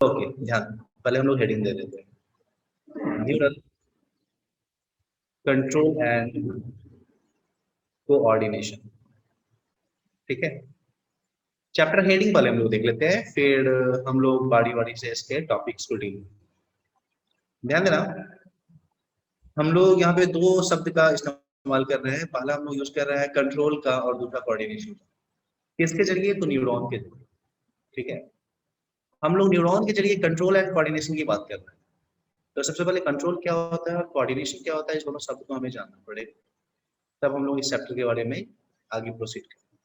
Okay ध्यान, पहले हम लोग हेडिंग दे देते हैं, न्यूरल कंट्रोल एंड कोऑर्डिनेशन। ठीक है, चैप्टर हेडिंग पहले हम लोग देख लेते हैं, फिर हम लोग बारी बारी से इसके टॉपिक्स को डील। ध्यान देना, हम लोग यहाँ पे दो शब्द का इस्तेमाल कर रहे हैं। पहला हम लोग यूज कर रहे हैं कंट्रोल का और दूसरा कोऑर्डिनेशन का। किसके जरिए? तो न्यूरॉन के जरिए। ठीक है, हम लोग न्यूरॉन के जरिए कंट्रोल एंड कोऑर्डिनेशन की बात कर रहे हैं। तो सबसे पहले कंट्रोल क्या होता है और कोऑर्डिनेशन क्या होता है, इस दोनों शब्द को हमें जानना पड़ेगा, तब हम लोग इस चैप्टर के बारे में आगे प्रोसीड करें।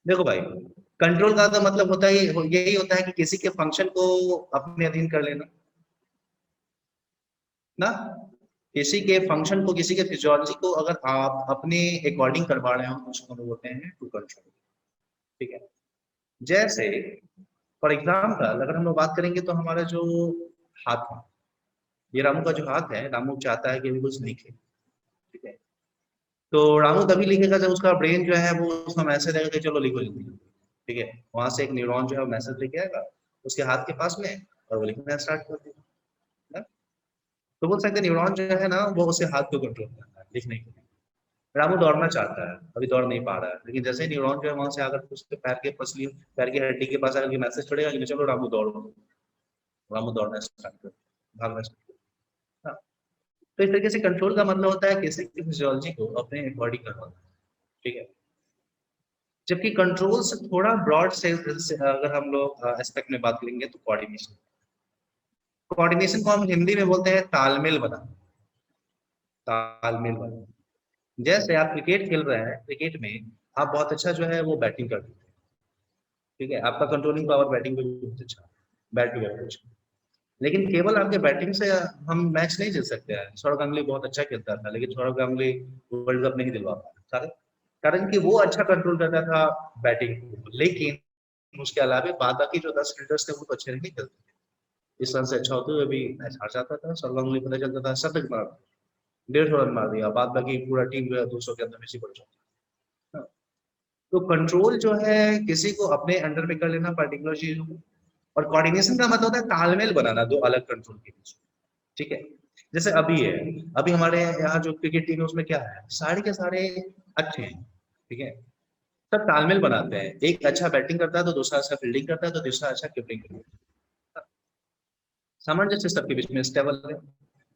देखो भाई, कंट्रोल का तो मतलब होता है, यही होता है कि किसी के फंक्शन को अपने अधीन कर लेना ना। किसी के फंक्शन को, किसी के फिजियोलॉजी को अगर आप अपने अकॉर्डिंग करवा रहे हो तो उसको हम बोलते हैं टू कंट्रोल। ठीक है, जैसे फॉर एग्जाम्पल अगर हम लोग बात करेंगे तो हमारा जो हाथ है, ये रामू का जो हाथ है, रामू चाहता है कि भी कुछ लिखे। ठीक है, तो रामू तभी लिखेगा जब उसका ब्रेन जो है वो उसका मैसेज देगा कि चलो लिखो जल्दी। ठीक है, वहां से एक न्यूरॉन जो है मैसेज लेके आएगा उसके हाथ के पास में और वो लिखना स्टार्ट कर देगा ना? तो बोल सकते हैं न्यूरॉन जो है ना वो उसके हाथ को कंट्रोल करता है लिखने के लिए। रामू दौड़ना चाहता है, अभी दौड़ नहीं पा रहा है, लेकिन जैसे ही न्यूरॉन जो है वहां से आकर उसके पैर के पसली, पैर की हड्डी के पास आकर मैसेज छोड़ेगा कि चलो रामू दौड़ो, रामू दौड़ना स्टार्ट कर, भागना स्टार्ट कर। तो इस तरीके से कंट्रोल का मतलब होता है किसी की फिजियोलॉजी को अपने बॉडी करवाना। ठीक है, जबकि कंट्रोल से थोड़ा ब्रॉड से अगर हम लोग एस्पेक्ट में बात करेंगे तो कोऑर्डिनेशन। कोऑर्डिनेशन को हम हिंदी में बोलते हैं तालमेल बनाना। तालमेल बनाना, जैसे आप क्रिकेट खेल रहे हैं, क्रिकेट में आप बहुत अच्छा जो है वो बैटिंग करते हैं। ठीक है, आपका कंट्रोलिंग पावर बैटिंग पे बहुत अच्छा, बैट टू बैट अच्छा, लेकिन केवल आपके बैटिंग से हम मैच नहीं जीत सकते हैं। सौरव गांगुली बहुत अच्छा खेलता था, लेकिन सौरव गांगुली वर्ल्ड कप नहीं दिलवा पाया, कारण कि वो अच्छा कंट्रोल करता था बैटिंग को, लेकिन उसके अलावा बाद बाकी जो 10 फील्डर्स थे वो तो अच्छे नहीं खेलते थे। इस रन से अच्छा होते हुए भी मैच हार जाता था। सौरव गांगुली पता चलता था शतक मार, 150 रन मार दिया, बाद बाकी पूरा टीम जो है 200 के अंदर में पड़ जाता। तो कंट्रोल जो है किसी को अपने अंडर में कर लेना पर्टिकुलर चीजों को, और कोऑर्डिनेशन का मतलब होता है तालमेल बनाना दो अलग कंट्रोल के बीच। ठीक है, जैसे अभी है, अभी हमारे यहाँ जो क्रिकेट टीम है उसमें क्या है, सारे के सारे अच्छे हैं। ठीक है, सब तालमेल बनाते हैं, एक अच्छा बैटिंग करता है तो दूसरा अच्छा फील्डिंग करता है तो तीसरा अच्छा कीपिंग करता है। सामंजस्य सबके बीच में स्टेबल है,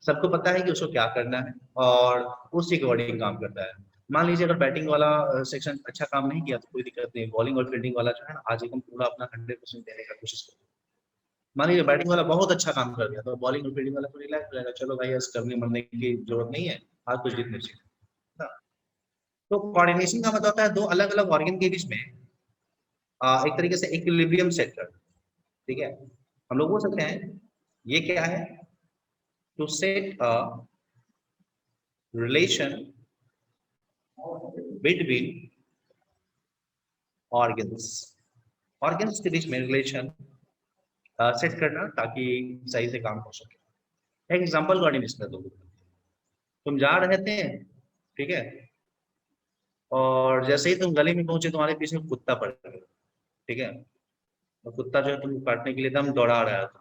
सबको पता है कि उसको क्या करना है और उसी के अकॉर्डिंग काम करता है। मान लीजिए अगर बैटिंग वाला सेक्शन अच्छा काम नहीं किया तो कोई दिक्कत नहीं, बॉलिंग और फील्डिंग वाला जो है ना आज एकदम पूरा अपना 100% देने का कोशिश करें। मान लीजिए बैटिंग वाला बहुत अच्छा काम कर दिया तो बॉलिंग और फील्डिंग वाला तो रिलैक्स रहेगा, चलो भाई आज करने मरने की जरूरत नहीं है, आज कुछ जीतने चाहिए। तो कोऑर्डिनेशन का मतलब होता है दो अलग अलग ऑर्गन के बीच में एक तरीके से इक्विलिब्रियम सेट कर। ठीक है, हम लोग बोल सकते हैं ये क्या है, to set a relation between organs, organs के बीच में रिलेशन सेट करना ताकि सही से काम हो सके। एक एग्जांपल कोऑर्डिनेशन दो, तुम जा रहे थे, ठीक है, और जैसे ही तुम गली में पहुंचे तुम्हारे पीछे कुत्ता पड़ गया। ठीक है, और कुत्ता जो है तुमको काटने के लिए एकदम दौड़ा रहा था।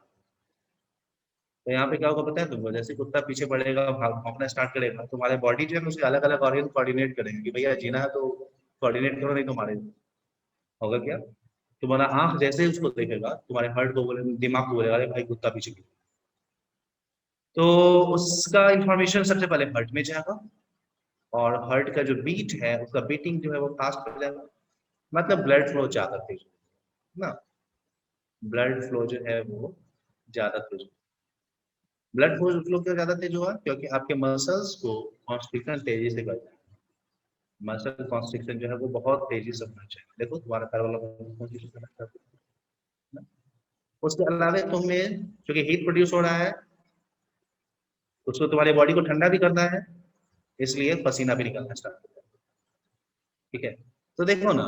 तो यहाँ पे क्या होगा पता है तुमको, जैसे कुत्ता पीछे पड़ेगा, भौंकना स्टार्ट करेगा, तुम्हारे बॉडी जो है उसके अलग अलग ऑर्गन कोऑर्डिनेट करेंगे कि भैया जीना है तो कोऑर्डिनेट करो, नहीं तुम्हारे होगा क्या। तुम्हारा आंख जैसे ही उसको देखेगा तुम्हारे हार्ट को बोले, दिमाग को बोलेगा अरे भाई कुत्ता पीछे गिर। तो उसका इंफॉर्मेशन सबसे पहले हार्ट में जाएगा, और हार्ट का जो बीट है उसका बीटिंग जो है वो फास्ट हो जाएगा, मतलब ब्लड फ्लो ज्यादा तेज ना, ब्लड फ्लो जो है वो ज्यादा तेज। ब्लड फ्लो क्यों ज्यादा तेज हुआ, क्योंकि आपके मसल्स को कॉन्स्ट्रिक्शन तेजी से करता है। मसल कॉन्स्ट्रिक्शन जो है वो बहुत तेजी से होना चाहिए, देखो तुम्हारा पैर वाला उसके अलावा तुम्हें क्योंकि हीट प्रोड्यूस हो रहा है, उसको तुम्हारी बॉडी को ठंडा भी करना है, इसलिए पसीना भी निकलना स्टार्ट होता है। ठीक है, तो देखो ना,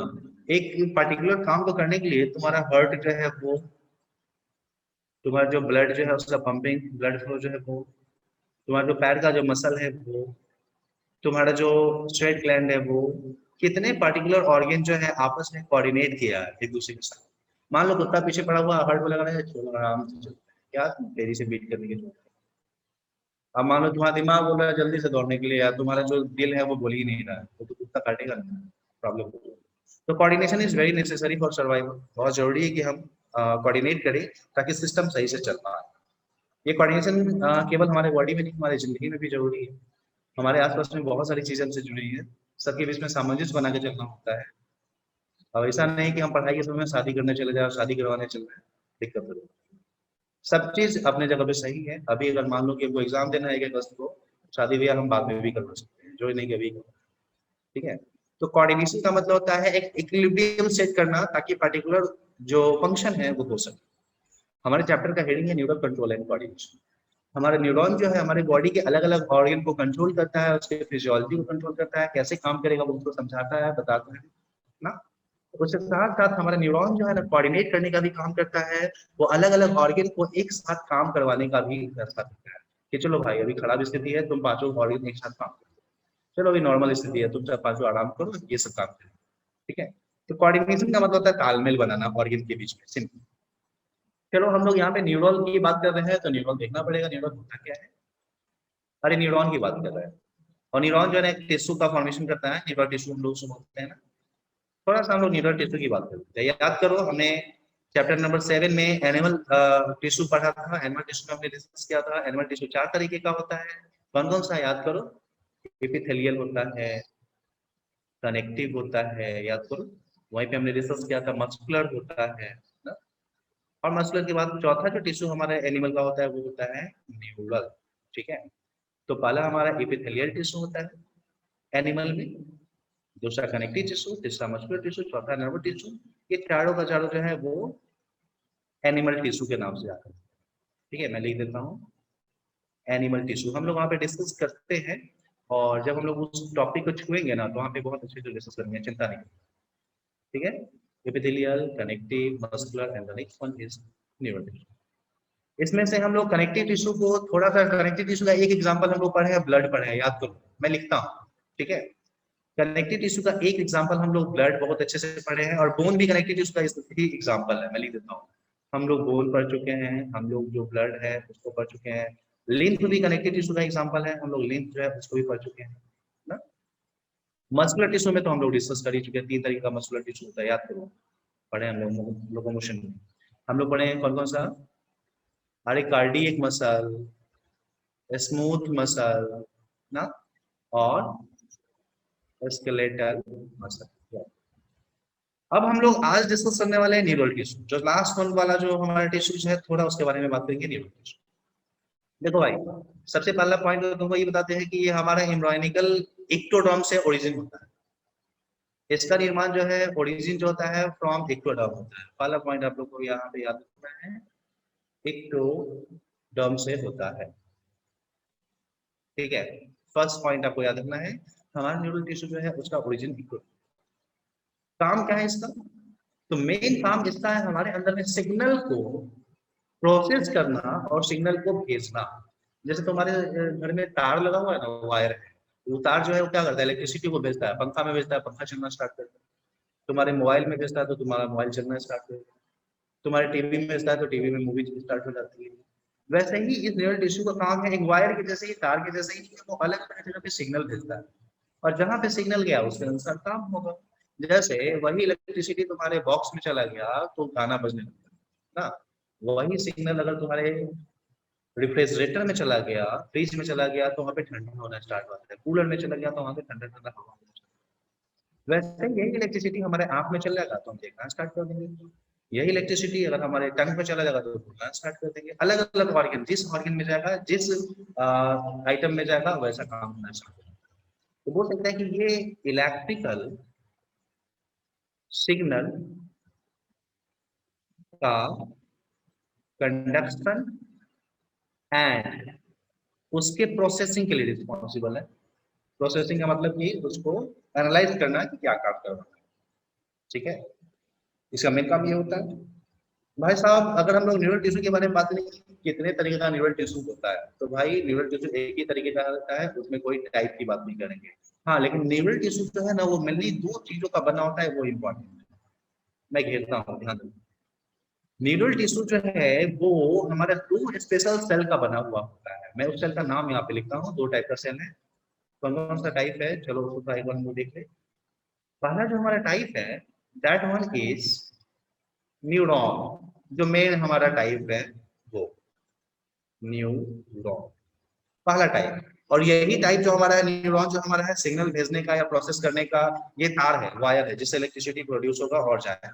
एक पर्टिकुलर काम को करने के लिए तुम्हारा हार्ट जो है वो, तुम्हारा जो ब्लड जो है उसका पंपिंग ब्लड फ्लो जो है वो, तुम्हारा जो पैर का जो मसल है वो, तुम्हारा जो स्वेट ग्लैंड है वो, कितने पर्टिकुलर ऑर्गन जो है आपस में कोऑर्डिनेट किया है एक दूसरे के साथ। मान लो कुत्ता पीछे पड़ा हुआ हार्ट में लगा रहा है, छोड़ो आराम से चलता है, क्या तेजी से बीट करने के। अब मान लो तुम्हारा दिमाग बोल रहा है जल्दी से दौड़ने के लिए, या तुम्हारा जो दिल है वो बोल ही नहीं रहा है, तो कुत्ता काटेगा नहीं, प्रॉब्लम। तो coordination is very necessary for survival. बहुत जरूरी है कि हम कोऑर्डिनेट करें ताकि सिस्टम सही से चल पाए। ये कोऑर्डिनेशन केवल हमारे बॉडी में नहीं, हमारी जिंदगी में भी जरूरी है। हमारे आसपास में बहुत सारी चीजें हमसे जुड़ी है, सबके बीच में सामंजस्य बना के चलना होता है। और ऐसा नहीं कि हम पढ़ाई के समय में शादी करने चले जाए, शादी करवाने चल रहे हैं, दिक्कत हो। सब चीज अपने जगह पे सही है। अभी अगर मान लो कि हमको एग्जाम देना है 1 अगस्त को, शादी ब्याह हम बाद में भी करवा सकते हैं, जो नहीं कि अभी करो। ठीक है। तो कोऑर्डिनेशन का मतलब होता है एक इक्विलिब्रियम सेट करना, ताकि पर्टिकुलर जो फंक्शन है वो हो सके। हमारे चैप्टर का हेडिंग है न्यूरल कंट्रोल एंड कोऑर्डिनेशन। हमारे न्यूरॉन जो है हमारे बॉडी के अलग अलग ऑर्गन को कंट्रोल करता है, उसके फिजियोलॉजी को कंट्रोल करता है, कैसे काम करेगा वो उसको समझाता है, बताता है ना। उसके साथ साथ हमारा न्यूरॉन जो है ना कोऑर्डिनेट करने का भी काम करता है। वो अलग अलग ऑर्गन को एक साथ काम करवाने का भी फैसला करता है कि चलो भाई अभी खराब स्थिति है, तुम पांचों ऑर्गन एक साथ काम करो। चलो अभी नॉर्मल स्थिति है, तुम सब पांचों आराम करो, ये सब काम करो। ठीक है। तो कोऑर्डिनेशन का मतलब होता है तालमेल बनाना ऑर्गन के बीच में, सिंपल। चलो हम लोग यहाँ पे न्यूरॉन की बात कर रहे हैं, तो न्यूरॉन देखना पड़ेगा न्यूरॉन होता क्या है। अरे न्यूरॉन की बात कर रहे हैं, और न्यूरॉन जो है ना एक टिश्यू का फॉर्मेशन करता है, न्यूरल टिश्यू हम लोग बोलते हैं ना। थोड़ा सा हम लोग न्यूरल टिश्यू की बात करते हैं। याद करो हमने चैप्टर नंबर 7 में एनिमल टिश्यू पढ़ा था। एनिमल टिश्यू में हमने डिस्कस किया था एनिमल टिश्यू 4 तरीके का होता है। कौन कौन सा याद करो। एपिथेलियल होता है, कनेक्टिव होता है, याद करो। वहीं पे हमने डिस्कस किया था मस्कुलर होता है ना? और मस्कुलर के बाद चौथा जो टिश्यू हमारे एनिमल का होता है वो होता है न्यूरल। ठीक है। तो पहला हमारा एपिथेलियल टिश्यू होता है एनिमल में, दूसरा कनेक्टिव टिश्यू, तीसरा मस्कुलर टिश्यू, चौथा नर्व टिश्यू। ये चारों का चारों जो है वो एनिमल टिश्यू के नाम से आता है। ठीक है, मैं लिख देता हूँ एनिमल टिश्यू। हम लोग वहाँ पे डिस्कस करते हैं, और जब हम लोग उस टॉपिक को छुएंगे ना तो वहाँ पे बहुत अच्छे से डिस्कस करेंगे, चिंता नहीं। ठीक है। Epithelial, connective, muscular and the next one is neural tissue. इसमें से हम लोग कनेक्टिव टिश्यू को थोड़ा सा, कनेक्टिव टिश्यू का एक एग्जांपल हम लोग पढ़े हैं, ब्लड पढ़े हैं, याद करो। मैं लिखता हूँ। ठीक है। कनेक्टिव टिश्यू का एक एग्जांपल हम लोग ब्लड बहुत अच्छे से पढ़े हैं, और बोन भी कनेक्टिव टिश्यू का ही एग्जांपल है। मैं लिख देता हूँ। हम लोग बोन पढ़ चुके हैं, हम लोग जो ब्लड है उसको पढ़ चुके हैं। लिम्फ भी कनेक्टिव टिश्यू का एग्जांपल है, हम लोग लिम्फ जो है उसको भी पढ़ चुके हैं ना। मस्कुलर टिश्यू में तो हम लोग डिस्कस कर ही चुके हैं, 3 तरीके का मस्कुलर टिश्यू होता है, याद करो। पढ़े हम लोग लोकोमोशन में। हम लोग पढ़े हैं कौन कौन सा। अरे कार्डियक मसल, स्मूथ मसल ना, और स्केलेटल मसल। अब हम लोग आज डिस्कस करने वाले हैं न्यूरल टिश्यू। जो लास्ट वन वाला जो हमारा टिश्यू है, थोड़ा उसके बारे में बात करेंगे, न्यूरल टिश्यू। देखो भाई, सबसे पहला पॉइंट तो तुमको ये बताते हैं कि ये हमारा एम्ब्रायोनिकल इक्टोडर्म से ओरिजिन होता है। इसका निर्माण जो है, ओरिजिन जो होता है फ्रॉम इक्टोडर्म होता है। पहला पॉइंट आप लोग को यहाँ पे याद रखना है, इक्टोडर्म से होता है। ठीक है। फर्स्ट पॉइंट आपको याद रखना है, हमारा न्यूरल टिश्यू जो है उसका ओरिजिन इक्टोडर्म। काम क्या है इसका। तो मेन काम इसका है हमारे अंदर में सिग्नल को प्रोसेस करना और सिग्नल को भेजना। जैसे तुम्हारे घर में तार लगा हुआ है ना, वायर है, वो तार जो है वो क्या करता है, इलेक्ट्रिसिटी को भेजता है, पंखा में भेजता है, पंखा चलना स्टार्ट करता है। तुम्हारे मोबाइल में भेजता है तो तुम्हारा मोबाइल चलना स्टार्ट करता है। तुम्हारे टीवी में भेजता है तो टीवी में मूवी स्टार्ट हो जाती है। वैसे ही इस न्यूरल टिश्यू का काम है, एक वायर के जैसे ही, तार के जैसे ही, वो अलग अलग जगह पे सिग्नल भेजता है, और जहां पे सिग्नल गया उसके अनुसार काम होगा। जैसे वही इलेक्ट्रिसिटी तुम्हारे बॉक्स में चला गया तो गाना बजने लगता है ना। वही सिग्नल अगर तुम्हारे रेफ्रिजरेटर में चला गया, फ्रिज में चला गया, तो वहाँ पे ठंडा होना स्टार्ट होता है। कूलर में चला गया तो वहाँ पे ठंडा ठंडा हवा होना स्टार्ट। वैसे यही इलेक्ट्रिसिटी हमारे आंख में चल जाएगा तो हम देखना स्टार्ट कर देंगे। यही इलेक्ट्रिसिटी अगर हमारे टंग पे चला जाएगा तो बोलना स्टार्ट कर देंगे। अलग अलग ऑर्गन, जिस ऑर्गन में जाएगा, जिस आइटम में जाएगा, वैसा काम होना स्टार्ट होगा। तो बोल सकते हैं कि ये इलेक्ट्रिकल सिग्नल का कंडक्शन एंड उसके प्रोसेसिंग के लिए रिस्पॉन्सिबल है। प्रोसेसिंग का मतलब कि उसको एनालाइज करना है कि क्या काम कर रहा है। ठीक है। इसका मेन काम ये होता है। भाई साहब, अगर हम लोग न्यूरल टिश्यू के बारे में बात करें कितने तरीके का न्यूरल टिश्यू होता है, तो भाई न्यूरल टिश्यू एक ही तरीके का होता है, उसमें कोई टाइप की बात नहीं करेंगे। हाँ, लेकिन न्यूरल टिश्यू जो है ना वो मेनली 2 चीजों का बना होता है, वो इम्पोर्टेंट है। मैं घेरता हूँ, ध्यान दो। न्यूरल टिश्यू जो है वो हमारे दो स्पेशल सेल का बना हुआ होता है। मैं उस सेल का नाम यहाँ पे लिखता हूँ। दो टाइप का सेल है। कौन कौन सा टाइप है, चलो उसको एक बार हम लोग देख ले। पहला जो हमारा टाइप है दैट वन इज न्यूरॉन। जो मेन हमारा टाइप है वो न्यूरॉन, पहला टाइप। और यही टाइप जो हमारा है न्यूरॉन, जो हमारा है सिग्नल भेजने का या प्रोसेस करने का, ये तार है, वायर है, जिससे इलेक्ट्रिसिटी प्रोड्यूस होगा और जाए।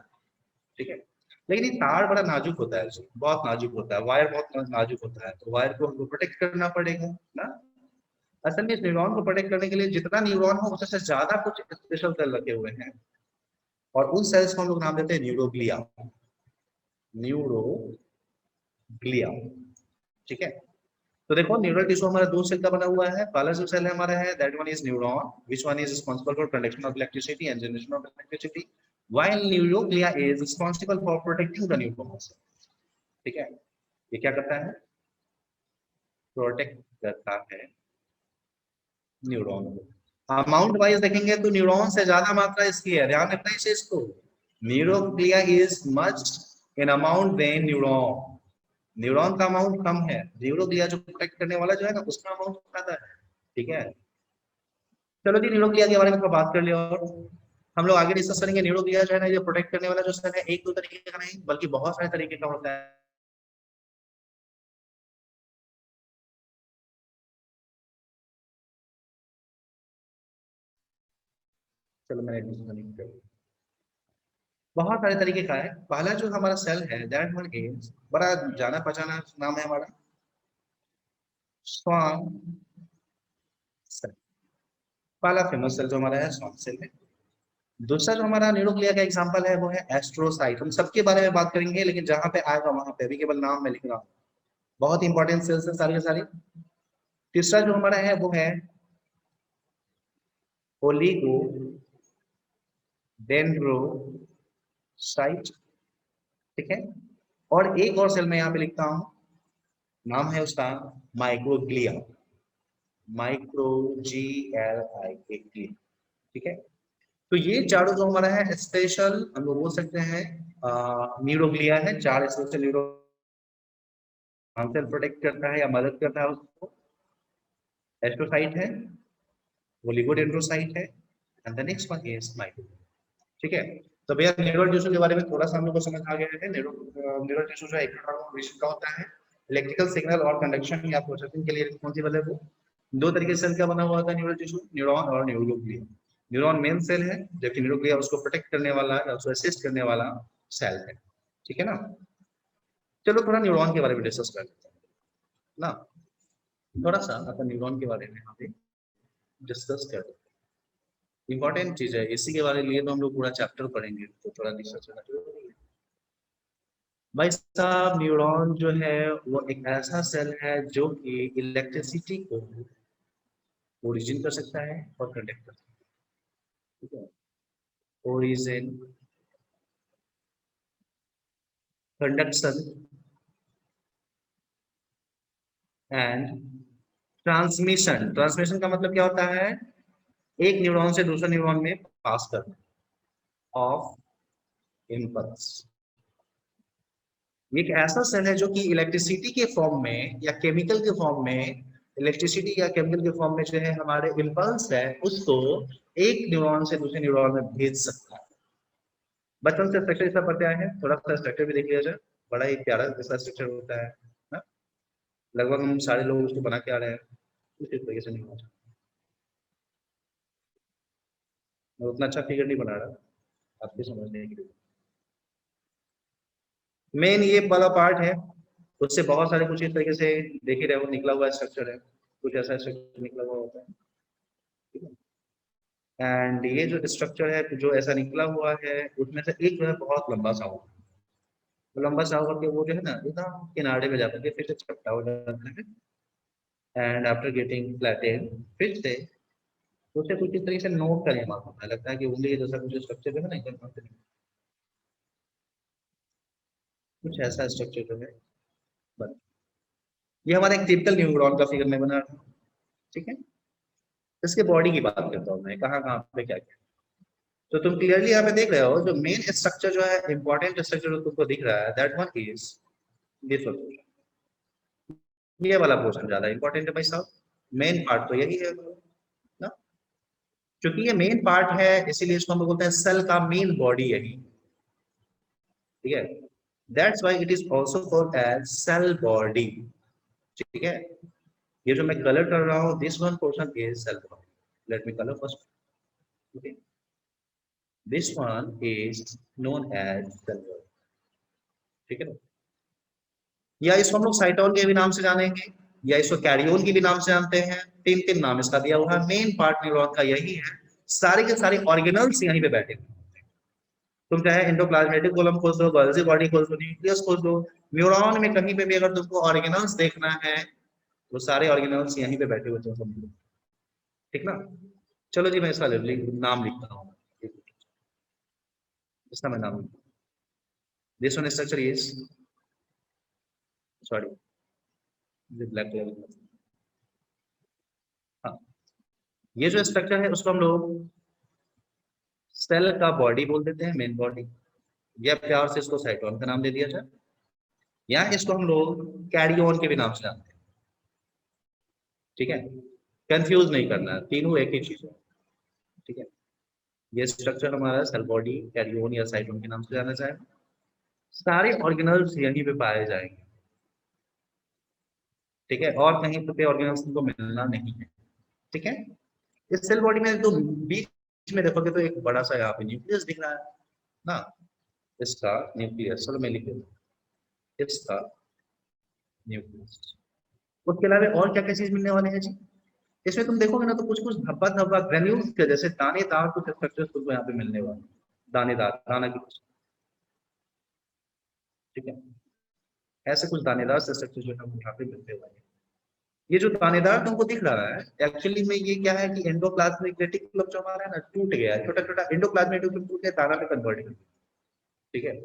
ठीक है। लेकिन ये तार बड़ा नाजुक होता है जी, बहुत नाजुक होता है, वायर बहुत नाजुक होता है, तो वायर को हमको प्रोटेक्ट करना पड़ेगा ना। असल में इस न्यूरॉन को प्रोटेक्ट करने के लिए जितना न्यूरॉन हो उससे ज्यादा कुछ स्पेशल सेल रखे हुए हैं, और उन सेल्स को हम लोग नाम देते हैं न्यूरोग्लिया। न्यूरोग्लिया। ठीक है। तो देखो न्यूरल टिश्यू हमारा दो सेल का बना हुआ है। पहला जो सेल है हमारा है that one is neuron which one is responsible for conduction of electricity and generation of electricity, while neuroglia is responsible for protecting the neurons. ठीक है। ये क्या करता है, प्रोटेक्ट करता है न्यूरॉन को। अमाउंट वाइज देखेंगे तो न्यूरॉन से ज्यादा मात्रा इसकी है, ध्यान रखना इस चीज को। Neuroglia is much in amount than neuron. Neuron का अमाउंट कम है, न्यूरोग्लिया जो प्रोटेक्ट करने वाला जो है ना उसका अमाउंट ज्यादा है। ठीक है। चलो जी न्यूरोग्लिया के बारे में थोड़ा बात कर लिया, और हम लोग आगे डिस्कस करेंगे। न्यूरोग्लिया जो है ना ये प्रोटेक्ट करने वाला जो सेल है एक दो तरीके का नहीं बल्कि बहुत सारे तरीके का होता है। चलो मैंने डिस्कस कर, बहुत सारे तरीके का है। पहला जो हमारा सेल है दैट वन इज, बड़ा जाना पहचाना नाम है हमारा, स्वान सेल। पहला फेमस सेल जो हमारा है स्वान सेल है। दूसरा जो हमारा न्यूरोग्लिया का एग्जांपल है वो है एस्ट्रोसाइट। हम सबके बारे में बात करेंगे लेकिन जहां पे आएगा वहां पे, अभी केवल नाम मैं लिख रहा हूँ। बहुत इंपॉर्टेंट सेल्स है सारी की सारी। तीसरा जो हमारा है वो है ओलिगो डेंड्रोसाइट। ठीक है। और एक और सेल मैं यहाँ पे लिखता हूँ, नाम है उसका microglia. Micro G L I glia. ठीक है। तो ये चारों जो हमारा है स्पेशल हम लोग बोल सकते हैं न्यूरोग्लिया है। चार स्पेशल न्यूरो सेल प्रोटेक्ट करता है या मदद करता है उसको। एस्ट्रोसाइट है, ओलिगोडेंड्रोसाइट है, and the next one is microglia. ठीक है। तो भैया न्यूरल टिश्यू के बारे में थोड़ा सा हम लोग को समझ आ गया है। न्यूरल टिश्यू जो है एक का होता है, इलेक्ट्रिकल सिग्नल और कंडक्शन या प्रोसेसिंग के लिए रिस्पॉन्सिबल है वो। दो तरीके से सेल का बना हुआ होता है न्यूरल टिश्यू, न्यूरॉन और न्यूरोग्लिया। न्यूरॉन मेन सेल है जबकि न्यूरोग्लिया उसको प्रोटेक्ट करने वाला या उसको असिस्ट करने वाला सेल है। ठीक है ना। चलो थोड़ा न्यूरॉन के बारे में डिस्कस कर लेते हैं ना। थोड़ा सा अपन न्यूरॉन के बारे में यहाँ पे डिस्कस कर लेते हैं। इंपॉर्टेंट चीज है, इसी के बारे में लिए तो हम लोग पूरा चैप्टर पढ़ेंगे, तो थोड़ा डिस्कस करना जरूरी है। भाई साहब न्यूरॉन जो है वो एक ऐसा सेल है जो कि इलेक्ट्रिसिटी को ओरिजिन कर सकता है और कंडक्ट कर सकता है। ठीक है। Origin, conduction and transmission. Transmission का मतलब क्या होता है, एक न्यूरॉन से दूसरे न्यूरॉन में पास करना ऑफ इम्पल्स। एक ऐसा सेल है जो कि इलेक्ट्रिसिटी के फॉर्म में या केमिकल के फॉर्म में, इलेक्ट्रिसिटी या केमिकल के फॉर्म में जो है हमारे इम्पल्स है उसको एक न्यूरॉन से दूसरे न्यूरॉन में भेज सकता है। बचपन से स्ट्रक्चर इसका पढ़ते आए हैं, थोड़ा सा स्ट्रक्चर भी देख लिया जाए। बड़ा ही प्यारा जैसा स्ट्रक्चर होता है ना? लगभग हम सारे लोग उसको बना के आ रहे हैं, उसी तरीके से नहीं होता। मैं उतना अच्छा फिगर नहीं बना रहा आपके समझने के लिए। मेन ये वाला पार्ट है, उससे बहुत सारे कुछ इस तरीके से देख ही रहे हो, निकला हुआ स्ट्रक्चर है, कुछ ऐसा स्ट्रक्चर निकला हुआ होता है। ठीक है। एंड ये जो स्ट्रक्चर है जो ऐसा निकला हुआ है उसमें से एक जो है बहुत लंबा सा होगा। तो लंबा सा होकर के वो जो है ना एकदम किनारे में जाकर के फिर से चपटा हो जाता है। एंड आफ्टर गेटिंग फ्लैटेन फिर से उसे कुछ इस तरीके से नोट का निर्माण होता है, लगता है कि उंगली के जैसा कुछ स्ट्रक्चर है ना एकदम कुछ ऐसा स्ट्रक्चर जो है बन। ये हमारा एक टिपिकल न्यूरॉन का फिगर में बना रहा हूँ। ठीक है। इसके बॉडी की बात करता हूँ मैं, कहाँ कहाँ पे क्या क्या। तो तुम क्लियरली यहाँ पे देख रहे हो जो मेन स्ट्रक्चर जो है, इंपॉर्टेंट स्ट्रक्चर जो तुमको दिख रहा है, that one is this one. ये वाला पोर्शन ज्यादा इंपॉर्टेंट है भाई साहब, मेन पार्ट तो यही है ना। क्योंकि ये मेन पार्ट है इसीलिए इसको हम लोग बोलते हैं सेल का मेन बॉडी यही, ठीक है। That's why it is also called as cell body, ठीक है। ये जो मैं कलर कर रहा हूँ, this one portion is cell body. Let me colour first, okay. This one is known as cell body, ठीक है। या इसको हम लोग साइटोन के भी नाम से जानेंगे, या इसको कैरियोन के भी नाम से जानते हैं। तीन तीन नाम इसका दिया हुआ है। मेन पार्ट न्यूरॉन का यही है, सारे के सारे ऑर्गेनल्स यहीं पे बैठे हैं। तुम चाहे एंडोप्लाज्मेटिक कोलम खोल दो, गोल्जी बॉडी खोल दो, न्यूक्लियस खोल दो, न्यूरॉन में कहीं पे भी अगर तुमको ऑर्गेनल्स देखना है, वो सारे ऑर्गेनल्स यहीं पे बैठे हुए थे, ठीक ना। चलो जी, मैं इसका नाम लिखता हूँ, इसका मैं नाम लिखता हूँ। This one structure is, sorry black colour, हाँ, ये जो स्ट्रक्चर है उसको हम लोग सेल का बॉडी बोल देते हैं, मेन बॉडी, या प्यार से इसको साइटोन का नाम दे दिया जाए, या इसको हम लोग कैरियोन के भी नाम से जानते हैं, ठीक है। कंफ्यूज नहीं करना है, तीनों एक ही चीज है, ठीक है। ये स्ट्रक्चर हमारा सेल बॉडी, कैरियोन या साइटोन के नाम से जाना जाएगा। सारे ऑर्गेनल्स यहीं पे पाए जाएंगे, ठीक है, और कहीं पे ऑर्गेनल्स को मिलना नहीं है, ठीक है। इस सेल बॉडी में तो बीच में देखोगे तो एक बड़ा सा यहाँ पे न्यूक्लियस दिख रहा है ना, इसका न्यूक्लियस, चलो मैं लिख देता हूँ, इसका न्यूक्लियस। उसके अलावा और क्या क्या चीज मिलने वाले हैं जी, इसमें तुम देखोगे ना तो कुछ कुछ धब्बा धब्बा ग्रेन्यूल्स के जैसे दानेदार कुछ स्ट्रक्चर्स तुमको यहाँ पे मिलने वाले, दानेदार दाना की, ठीक है। ऐसे कुछ दानेदार स्ट्रक्चर जो है वो यहाँ पे मिलते हुए हैं। ये जो दानेदार तुमको दिख रहा है, एक्चुअली में ये क्या है कि एंडोप्लाज्मिक रेटिकुलम जो हमारा है ना, टूट गया है, छोटा छोटा एंडोप्लाज्मिक रेटिकुलम टूट के दाना में कन्वर्ट हो गया, ठीक है।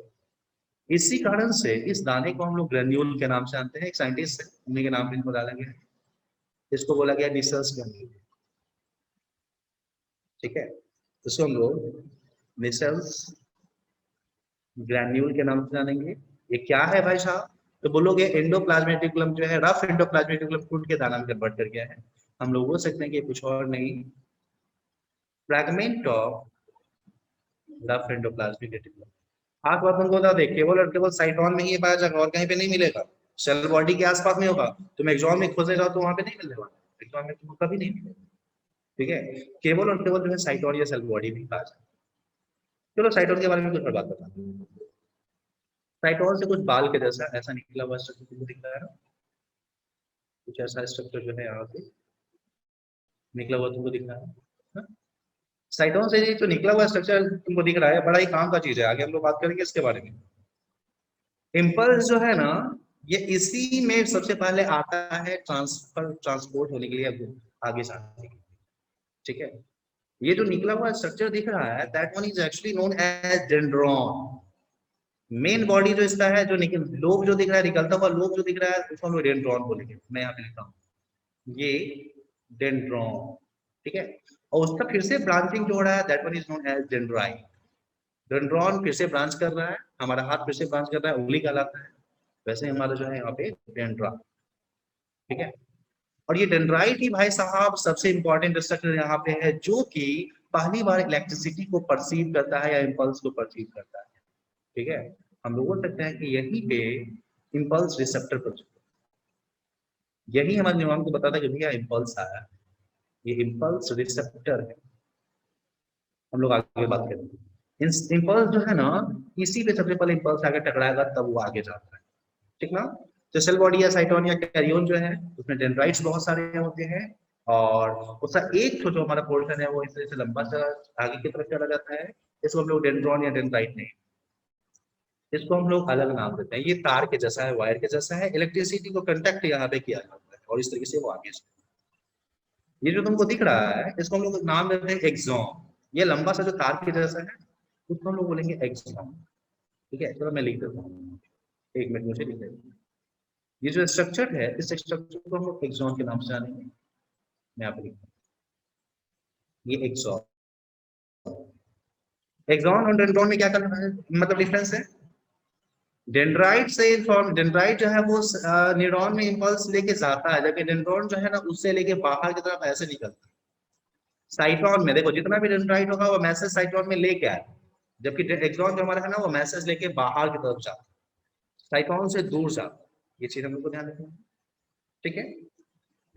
इसी कारण से इस दाने को हम लोग ग्रेन्यूल के नाम से जानते हैं। एक साइंटिस्ट है, उन्हीं के नाम पे इनको डाला गया, इसको बोला गया निसल्स ग्रेन्यूल, ठीक है। इसको हम लोग निसल्स ग्रेन्यूल के नाम से जानेंगे। ये क्या है भाई साहब, तो बोलोगे एंडोप्लाज्मेटिकुलम जो है, रफ एंडोप्लाज्मेटिकुलम टूट के दाना में कन्वर्ट कर गया है। हम लोग बोल सकते हैं कि कुछ और नहीं, fragment of rough endoplasmic reticulum. खास बात तुमको बता दे, केवल और केवल साइटोन में ही पाया जाएगा और कहीं पे नहीं मिलेगा। सेल बॉडी के आसपास में होगा, तुम एक्सॉन में खोजे जाओ तो वहां पे नहीं मिलने वाला, एक्सॉन में तुमको कभी नहीं मिलेगा, ठीक है। केवल और केवल जो है साइटोन या सेल बॉडी में पाया जाएगा। चलो साइटोन के बारे में कुछ और बात बता दो। साइटोन से कुछ बाल के जैसा ऐसा निकला हुआ स्ट्रक्चर तुमको दिख रहा है ना, कुछ ऐसा स्ट्रक्चर जो है यहाँ पे निकला हुआ तुमको दिख रहा है ना? साइटोन से ये जो निकला हुआ स्ट्रक्चर तुमको दिख रहा है, बड़ा ही काम का चीज है, आगे हम लोग बात करेंगे इसके बारे में। इम्पल्स जो है ना, ये इसी में सबसे पहले आता है ट्रांसफर, ट्रांसपोर्ट होने के लिए आगे जाने के लिए, ठीक है। ये जो निकला हुआ स्ट्रक्चर दिख रहा है, that one is actually known as dendron. Main body जो इसका है, जो निकल लोब जो दिख रहा है, निकलता हुआ लोब जो दिख रहा है, उसको हम लोग डेंड्रॉन बोलेंगे। मैं यहाँ पे लिखता हूँ ये डेंड्रॉन, ठीक है। और उसका फिर से ब्रांचिंग जो हो रहा है, that one is known as dendrite. Dendron फिर से ब्रांच कर रहा है, हमारा हाथ फिर से ब्रांच कर रहा है, उंगली कहलाता है, वैसे हमारा जो है यहाँ पे डेंड्रा, ठीक है। और ये डेंड्राइट ही भाई साहब सबसे इंपॉर्टेंट स्ट्रक्चर यहाँ पे है, जो कि पहली बार इलेक्ट्रिसिटी को परसीव करता है या इम्पल्स को परसीव करता है, ठीक है। हम लोग बोल सकते हैं कि यहीं पे इम्पल्स रिसेप्टर पर, यही हमारे न्यूरॉन को बताता है कि भैया इम्पल्स आया, ये इम्पल्स रिसेप्टर है। हम लोग आगे बात करेंगे। इम्पल्स जो है ना, इसी पे सबसे पहले इम्पल्स आगे टकराएगा, तब वो आगे जाता है, ठीक ना। तो सेल बॉडी या साइटोन या कैरियोन जो है, उसमें डेंड्राइट्स बहुत सारे होते हैं, और उसका एक जो हमारा पोर्शन है वो इस तरह से लंबा सा आगे की तरफ चला जाता है। इसको हम लोग डेंड्रॉन या डेंड्राइट नहीं, इसको हम लोग अलग नाम देते हैं। ये तार के जैसा है, वायर के जैसा है, इलेक्ट्रिसिटी को कंडक्ट यहाँ पे किया जाता है और इस तरीके से वो आगे। ये जो तुमको दिख रहा है, इसको हम लोग नाम देते हैं एक्सॉन। ये लंबा सा जो तार के जैसा है, उसको हम लोग बोलेंगे एक्सॉन, ठीक है। चलो मैं लिख देता हूँ, एक मिनट मुझे लिख देता हूँ। ये जो स्ट्रक्चर है, इस स्ट्रक्चर को हम लोग एक्सॉन के नाम से जानेंगे। मैं यहाँ पे लिखता हूँ ये एक्सॉन, एक्सॉन और डेंड्रॉन में क्या करना है, मतलब डिफरेंस है? डेंड्राइट से डेंड्राइट जो है वो न्यूरॉन में इंपल्स लेके जाता है, जबकि डेंड्रॉन जो है ना उससे लेके बाहर की तरफ ऐसे निकलता है। साइटोन में देखो जितना भी डेंड्राइट होगा वो मैसेज साइटोन में लेके आए, जबकि एक्सॉन जो हमारा है ना वो मैसेज लेके बाहर की तरफ जाता है, साइटोन से दूर जाता है। ये चीज हम लोग को ध्यान रखना है। ठीक है,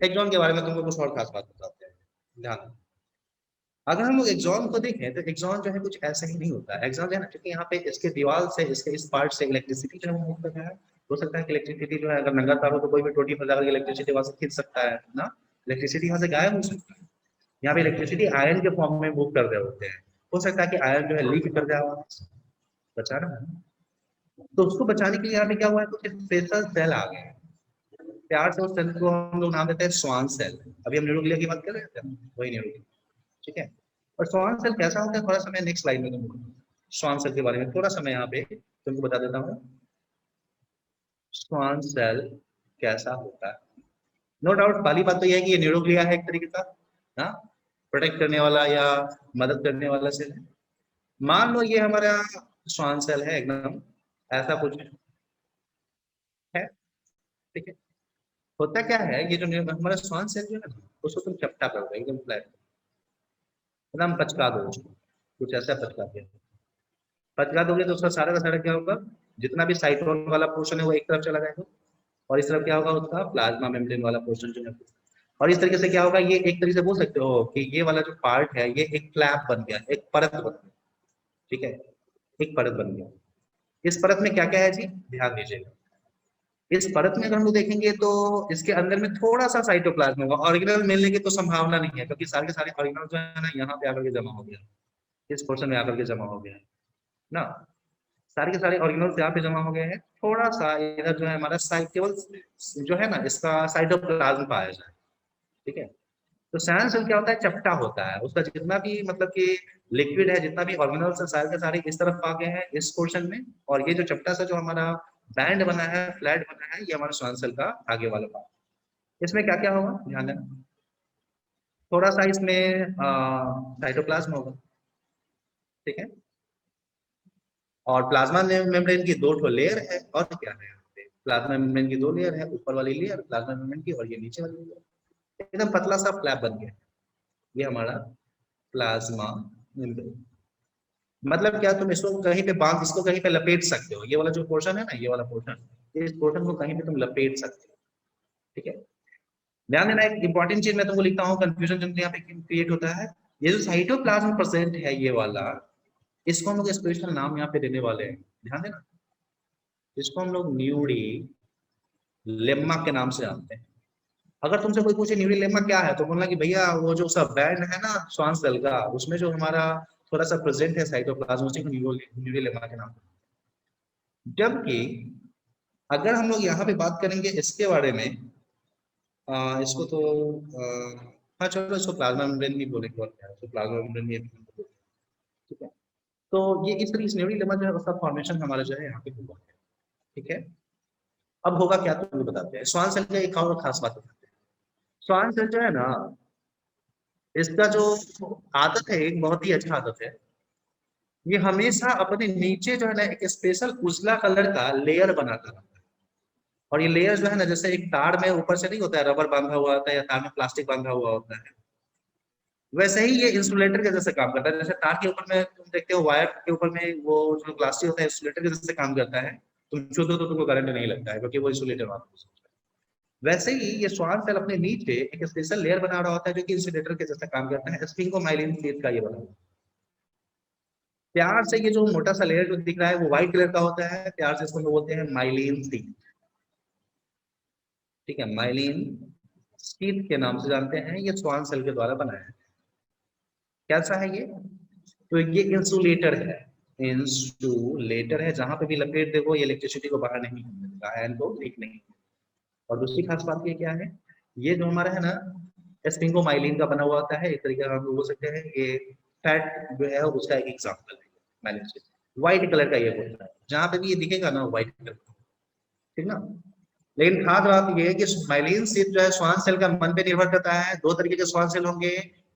एक्सॉन के बारे में तुमको कुछ और खास बात बताते हैं, ध्यान रखना। अगर हम लोग एक्सॉन को देखें तो एक्सॉन जो है कुछ ऐसा ही नहीं होता है। एक्सॉन जो है ना, क्योंकि यहाँ पे इसके दीवार से इसके इस पार्ट से इलेक्ट्रिसिटी जो है वो मूव कर रहा है। हो सकता है कि इलेक्ट्रिसिटी जो है अगर नंगा तार हो तो कोई भी टोटी फंसा करके इलेक्ट्रिसिटी वहां से खींच सकता है ना, इलेक्ट्रिसिटी यहाँ से गायब हो सकता है। यहाँ पे इलेक्ट्रिसिटी आयन के फॉर्म में मूव कर रहे होते हैं। हो सकता है कि आयन जो है लीक कर जाए वहां से, बचाना है। तो उसको बचाने के लिए यहाँ पे क्या हुआ है, कुछ स्पेशल सेल आ गए हैं। प्यार से उस सेल को हम लोग नाम देते हैं स्वान सेल। अभी हम न्यूरोग्लिया की बात कर रहे थे, वही न्यूरोग्लिया। ठीक है, और स्वान सेल कैसा होता है थोड़ा सा मैं नेक्स्ट स्लाइड में तुमको स्वान सेल के बारे में थोड़ा सा मैं यहाँ पे तुमको बता देता हूँ। स्वान सेल कैसा होता है, नो डाउट पहली बात तो यह है कि ये न्यूरोग्लिया है एक तरीके का, हाँ, प्रोटेक्ट करने वाला या मदद करने वाला सेल है। मान लो ये हमारा स्वान सेल है एकदम ऐसा कुछ है। ठीक है, होता क्या है, ये जो हमारा स्वान सेल जो है ना उसको तुम चपटा कर दो एकदम फ्लैट, एकदम पचका दो उसको, कुछ ऐसा पचका दिया। पचका दोगे तो उसका सारा का सारा क्या होगा, जितना भी साइटोन वाला पोर्शन है वो एक तरफ चला जाएगा, और इस तरफ क्या होगा उसका प्लाज्मा मेम्ब्रेन वाला पोर्शन जो है। और इस तरीके से क्या होगा, ये एक तरीके से बोल सकते हो कि ये वाला जो पार्ट है ये एक फ्लैप बन गया, एक परत बन गया। ठीक है, एक परत बन गया। इस परत में क्या क्या है जी, ध्यान दीजिएगा। इस परत में अगर हम लोग देखेंगे तो इसके अंदर में थोड़ा सा साइटोप्लाज्म होगा, ऑरिजिनल मिलने की तो संभावना नहीं है, क्योंकि सारे के सारे ऑरिजिनल जो है ना यहाँ पे आकर के जमा हो गया, इस पोर्शन में आकर के जमा हो गया ना, सारे के सारे ऑरिजिनल्स यहाँ पे जमा हो गए हैं। थोड़ा सा इधर जो है हमारा केवल जो है ना इसका साइटोप्लाज्म पाया जाए। ठीक है, तो सैन सेल क्या होता है, चपटा होता है, उसका जितना भी मतलब कि लिक्विड है, जितना भी ऑर्गेनल्स है सारे के सारे इस तरफ आ गए हैं इस पोर्शन में, और ये जो चपटा सा जो हमारा बैंड बना है, फ्लैट बना है, ये हमारा स्वान सेल का आगे वाला पार्ट। इसमें क्या क्या होगा ध्यान देना, थोड़ा सा इसमें साइटोप्लाज्म होगा। ठीक है, और प्लाज्मा मेम्ब्रेन की दो लेयर है, और क्या है यहाँ पे प्लाज्मा मेम्ब्रेन की दो लेयर है, ऊपर वाली लेयर प्लाज्मा मेम्ब्रेन की और ये नीचे वाली लेयर, एकदम पतला सा फ्लैप बन गया। ये हमारा प्लाज्मा मेम्ब्रेन। मतलब क्या, तुम इसको कहीं पे बांध, इसको कहीं पे लपेट सकते हो, ये वाला जो पोर्शन है ना, ये वाला पोर्शन, इस पोर्शन को कहीं पे तुम लपेट सकते हो। ठीक है, ध्यान देना एक इंपॉर्टेंट चीज मैं तुमको लिखता हूँ, कंफ्यूजन जो यहाँ पे क्रिएट होता है, ये जो साइटोप्लाज्म प्रेजेंट है ये वाला, इसको हम लोग स्पेशल नाम यहाँ पे देने वाले हैं, ध्यान देना। इसको हम लोग न्यूडी लेम्मा के नाम से जानते हैं। अगर तुमसे कोई पूछे न्यूडी लेम्मा क्या है, तो बोलना कि भैया वो जो सब बैंड है ना श्वान सेल का, उसमें जो हमारा थोड़ा सा प्रेजेंट है साइटोप्लाज्म, उसी को न्यूडी लेम्मा के नाम। जबकि अगर हम लोग यहाँ पे बात करेंगे इसके बारे में, इसको तो हाँ चलो इसको प्लाज्मा मेम्ब्रेन भी बोलेंगे, और क्या है, तो प्लाज्मा मेम्ब्रेन भी ठीक है। तो ये इस तरीके से न्यूडी लेम्मा जो है उसका फॉर्मेशन हमारा जो है यहाँ पे हुआ है। ठीक है, अब होगा क्या तुम्हें बताते हैं, श्वान सेल का एक और खास बात बताते हैं। श्वान सेल जो है ना, इसका जो आदत है एक बहुत ही अच्छा आदत है, ये हमेशा अपने नीचे जो है ना एक स्पेशल उजला कलर का लेयर बनाता रहता है। और ये लेयर जो है ना जैसे एक तार में ऊपर से नहीं होता है रबर बांधा हुआ होता है, या तार में प्लास्टिक बांधा हुआ होता है, वैसे ही ये इंसुलेटर के जैसे काम करता है। जैसे तार के ऊपर में तुम देखते हो वायर के ऊपर में वो जो प्लास्टिक होता है इंसुलेटर के जैसे काम करता है, तुम छू दो तो तुमको करंट नहीं लगता है क्योंकि वो इंसुलेटर वाला है। वैसे ही ये श्वान सेल अपने नीचे एक स्पेशल लेयर बना रहा होता है जो कि इंसुलेटर के जैसा काम करता है, स्फिंगोमाइलिन शीट का ये बना हुआ है। प्यार से ये जो मोटा सा लेयर जो दिख रहा है वो व्हाइट कलर का होता है, प्यार से इसको हम लोग बोलते हैं माइलिन शीट। ठीक है, माइलिन शीट के नाम से जानते हैं, ये श्वान सेल के द्वारा बनाया है। कैसा है ये, तो ये इंसुलेटर है, इंसुलेटर है, जहां पे भी लपेट देखो ये इलेक्ट्रिसिटी को बाहर नहीं होने देगा, आयन को लीक नहीं। और दूसरी खास बात ये क्या है, ये जो हमारा है ना स्पिंगोमाइलिन का बना हुआ होता है, एक तरीके का हम लोग बोल सकते हैं ये फैट जो है उसका एक एग्जाम्पल है माइलिन शीट। व्हाइट कलर का ये होता है, जहां पे भी ये दिखेगा ना व्हाइट कलर, ठीक ना। लेकिन खास बात ये है कि माइलिन शीट जो है श्वान सेल का मन पे निर्भर करता है। दो तरीके के श्वान सेल होंगे,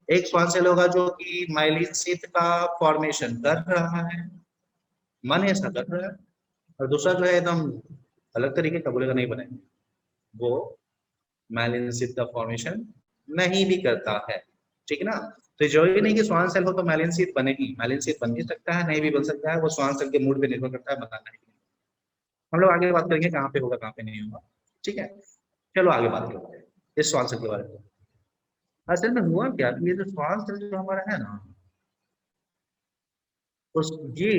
एक श्वान सेल होगा जो कि माइलिन शीथ का फॉर्मेशन कर रहा है, मन ऐसा कर रहा है, और दूसरा जो है एकदम अलग तरीके का, बोलेगा नहीं बनेगा, वो माइलिन शीथ का फॉर्मेशन नहीं भी करता है। ठीक है ना? तो जरूरी नहीं कि श्वान सेल हो तो माइलिन शीथ बनेगी, माइलिन शीथ बन भी सकता है, नहीं भी बन सकता है, वो श्वान सेल के मूड पे निर्भर करता है, बनाना है। हम लोग आगे बात करेंगे कहाँ पे होगा कहाँ पे नहीं होगा। ठीक है, चलो आगे बात करते हैं इस श्वान सेल के बारे में। असल में हुआ क्या कि ये जो श्वान सेल जो हमारा है ना, उस ये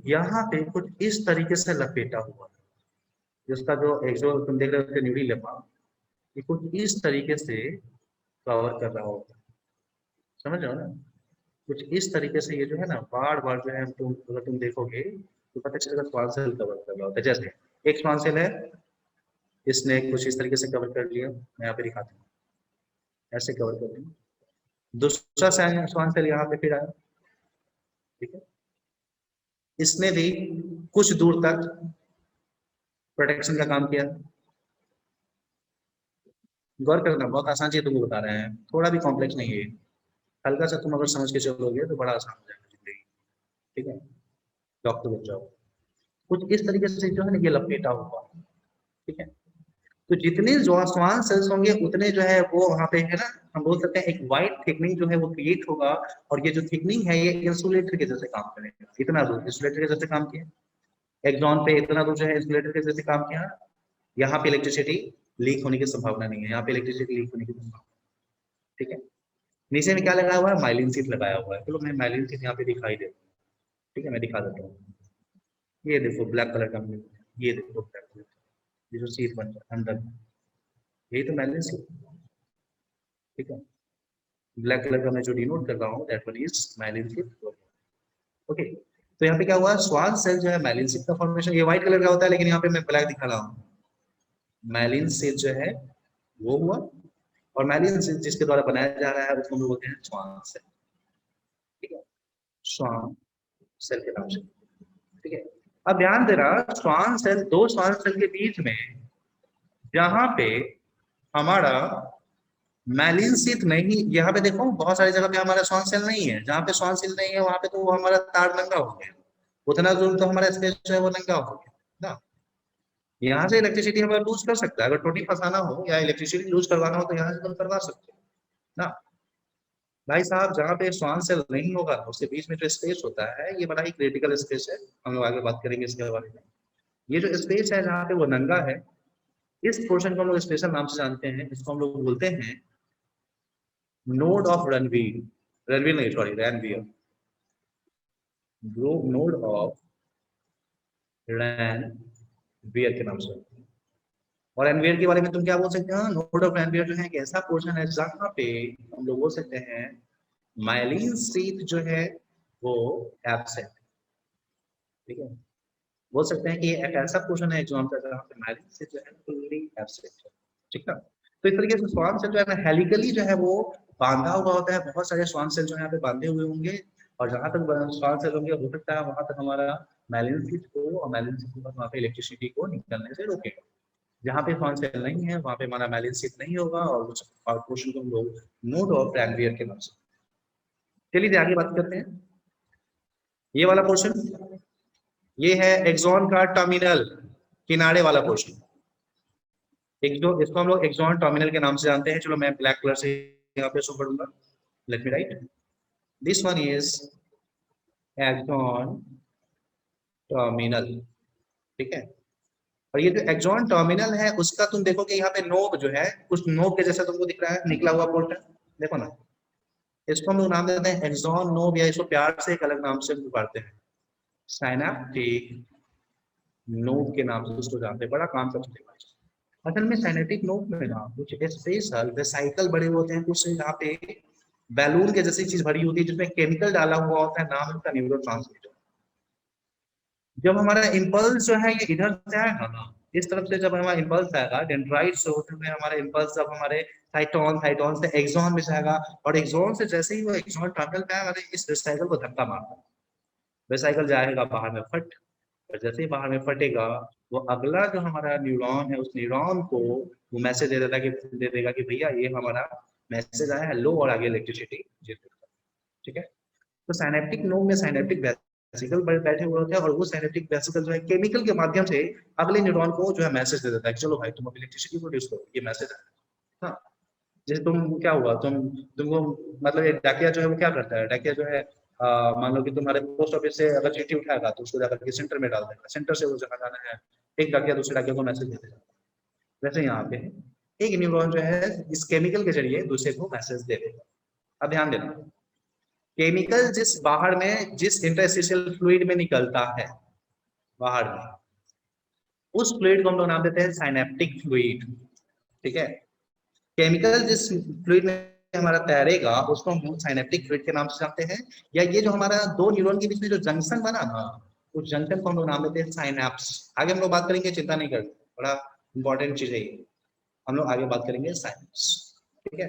यहाँ पे कुछ इस तरीके से लपेटा हुआ है, जिसका जो एक जो तुम देख रहे हो न्यूरी लेपा, ये कुछ इस तरीके से कवर कर रहा होता है, समझ रहे हो ना? कुछ इस तरीके से ये जो है ना बार बार जो है, तुम अगर तुम देखोगे तो पता चलेगा श्वान सेल कवर कर रहा होता है। जैसे एक श्वान सेल है, इसने कुछ इस तरीके से कवर कर लिया, मैं यहाँ पे दिखाता हूँ, ऐसे कवर कर लिया। दूसरा श्वान सेल यहाँ पे फिर आया, ठीक है, इसने भी कुछ दूर तक प्रोटेक्शन का काम किया। गौर करना, बहुत आसान चीज तुमको बता रहे हैं, थोड़ा भी कॉम्प्लेक्स नहीं है, हल्का सा तुम अगर समझ के चलोगे तो बड़ा आसान हो जाएगा जिंदगी। ठीक है, डॉक्टर बन जाओ। कुछ इस तरीके से जो है ना ये लपेटा हुआ, ठीक है। तो जितने जो श्वान सेल्स होंगे उतने जो है वो वहां पे है ना, हम बोल सकते हैं एक वाइट थिकनिंग जो है वो क्रिएट होगा, और ये जो थिकनिंग है ये इंसुलेटर के जैसे काम करेगा। इतना दूर इंसुलेटर के जैसे काम किया, एक्सॉन पे इतना दूर जो है इंसुलेटर के जैसे काम किया। यहाँ पे इलेक्ट्रिसिटी लीक होने की संभावना नहीं है, यहाँ पे इलेक्ट्रिसिटी लीक होने की संभावना, ठीक है। नीचे में क्या लगाया हुआ है, माइलिन शीट लगाया हुआ है। चलो मैं माइलिन शीट यहाँ पे दिखाई देता हूँ, ठीक है, मैं दिखा देता हूँ। ये देखो ब्लैक कलर का, ये देखो ब्लैक कलर, ये जो शीट बन रहा है अंदर, यही तो माइलिन शीट, ठीक है। ब्लैक कलर का मैं जो डिनोट कर रहा हूँ that one is myelin sheath. Okay, तो यहाँ पे क्या हुआ, स्वान सेल जो है माइलिन शीट का फॉर्मेशन, ये व्हाइट कलर का होता है लेकिन यहाँ पे मैं ब्लैक दिखा रहा हूँ। माइलिन शीट जो है वो हुआ, और माइलिन शीट जिसके द्वारा बनाया जा रहा है उसको हम लोग बोलते हैं स्वान सेल, ठीक है, स्वान सेल के नाम से, ठीक है। अब ध्यान देना, श्वान सेल, दो श्वान सेल के बीच में जहां पे हमारा मैलिन शीथ नहीं, यहाँ पे देखो बहुत सारी जगह पे हमारा श्वान सेल नहीं है, जहाँ पे श्वान सेल नहीं है वहां पे तो वो हमारा तार नंगा हो गया, उतना दूर तो हमारा स्पेस जो है वो नंगा हो गया ना। यहाँ से इलेक्ट्रिसिटी हमें लूज कर सकता है, अगर टोटी फंसाना हो या इलेक्ट्रिसिटी लूज करवाना हो तो यहाँ से तो करवा सकते हो ना। भाई साहब, जहाँ पे श्वान सेल नहीं होगा उसके बीच में जो स्पेस होता है ये बड़ा ही क्रिटिकल स्पेस है, हम लोग आगे बात करेंगे इसके बारे में। ये जो स्पेस है जहाँ पे वो नंगा है, इस पोर्शन को हम लोग स्पेशल नाम से जानते हैं, इसको हम लोग बोलते हैं नोड ऑफ रणवीर, रणवीर नहीं सॉरी रैनवीयर, नोड ऑफ रैनवीयर के नाम से। और रैनवीयर के बारे में तुम क्या बोल सकते हो, नोड ऑफ रैनवीयर जो है एक ऐसा पोर्शन है जहाँ पे हम लोग बोल सकते हैं माइलिन शीथ जो है वो एब्सेंट, ठीक है। बोल सकते हैं कि ये एक ऐसा पोर्शन है जो हम जहाँ पे माइलिन शीथ जो है फुल्ली एब्सेंट है, ठीक है। तो इस तरीके से श्वान सेल जो है ना हेलिकली जो है वो बांधा हुआ होता है, बहुत सारे श्वान सेल जो है यहाँ पे बांधे हुए होंगे, और जहां तक श्वान सेल होंगे हो सकता है वहां तक हमारा माइलिन शीथ को, और माइलिन शीथ के बाद वहां पे इलेक्ट्रिसिटी को निकलने से रोकेगा। जहाँ पे श्वान सेल नहीं है वहां पे हमारा माइलिन शीथ नहीं होगा, और उस पोर्शन को हम लोग नोड ऑफ रैनवीयर के नाम से। चलिए आगे बात करते हैं, ये वाला पोर्शन, ये है एक्सॉन का टर्मिनल, किनारे वाला पोर्शन। एक जो इसको हम लोग एक्सॉन टर्मिनल के नाम से जानते हैं, चलो मैं ब्लैक कलर से यहाँ पे शो करूंगा, let me write, this one is axon terminal, ठीक है। और ये जो एक्सॉन टर्मिनल है उसका तुम देखोगे यहाँ पे नोब जो है कुछ नोब के जैसा तुमको दिख रहा है, निकला हुआ पोर्शन, देखो ना, इसको हम लोग नाम देते हैं एक्सॉन नोब, या इसको प्यार से एक अलग नाम से पुकारते हैं साइनेप्टिक नोब के नाम से उसको जानते हैं, बड़ा काम का चलेगा। असल में साइनेटिक नोब में ना कुछ स्पेशल वेसाइकल बड़े होते हैं, कुछ यहाँ पे बैलून के जैसी चीज भरी होती है जिसमें केमिकल डाला हुआ होता है, नाम उसका न्यूरोट्रांसमीटर। जब हमारा इम्पल्स जो है ये इधर से आएगा ना, इस तरफ से जब हमारा इम्पल्स आएगा डेंड्राइट से होते हुए हमारा इम्पल्स जब हमारे साइटोन, साइटोन से एक्सॉन में जाएगा, और एक्सॉन से जैसे ही वो एक्सॉन टर्मिनल पे आएगा इस वेसाइकल को धक्का मारता है, वेसाइकल जाएगा बाहर में फट, और जैसे ही बाहर में फटेगा वो अगला जो हमारा न्यूरॉन है उस न्यूरॉन को वो मैसेज दे देता कि दे देगा कि भैया ये हमारा मैसेज आया हेलो और आगे इलेक्ट्रिसिटी जनरेट कर, ठीक है। तो साइनेप्टिक नोड में साइनेप्टिक वेसिकल बैठे हुए होते हैं और वो साइनेप्टिक वेसिकल जो है केमिकल के माध्यम से अगले न्यूरॉन को जो है मैसेज दे देता है कि चलो भाई तुम अब इलेक्ट्रिसिटी प्रोड्यूस करो, ये मैसेज है। हाँ, जैसे तुम क्या हुआ तुमको मतलब ये डाकिया जो है वो क्या करता है, डाकिया जो है मान लो कि तुम्हारे पोस्ट ऑफिस से अगर चिट्ठी उठाएगा तो उसको जाकर के सेंटर में डाल देगा, सेंटर से वो जहाँ जाना है एक डाकिया दूसरे डाकिया को मैसेज दे देगा। वैसे यहाँ पे एक न्यूरॉन जो है इस केमिकल के जरिए दूसरे को मैसेज दे देगा। अब ध्यान देना, केमिकल जिस बाहर में जिस इंटरस्टिशियल फ्लूइड में निकलता है बाहर में, उस फ्लूइड को हम लोग नाम देते हैं साइनेप्टिक फ्लूइड, ठीक है। केमिकल जिस फ्लूइड में हमारा तैरेगा उसको हम साइनेप्टिक फ्लूइड के नाम से जानते हैं। या ये जो हमारा दो न्यूरॉन के बीच में जो जंक्शन बना ना, उस जंक्शन को हम लोग नाम देते हैं साइनेप्स। आगे हम लोग बात करेंगे, चिंता नहीं करते, बड़ा इंपॉर्टेंट चीज है ये, हम लोग आगे बात करेंगे साइनेप्स, ठीक है।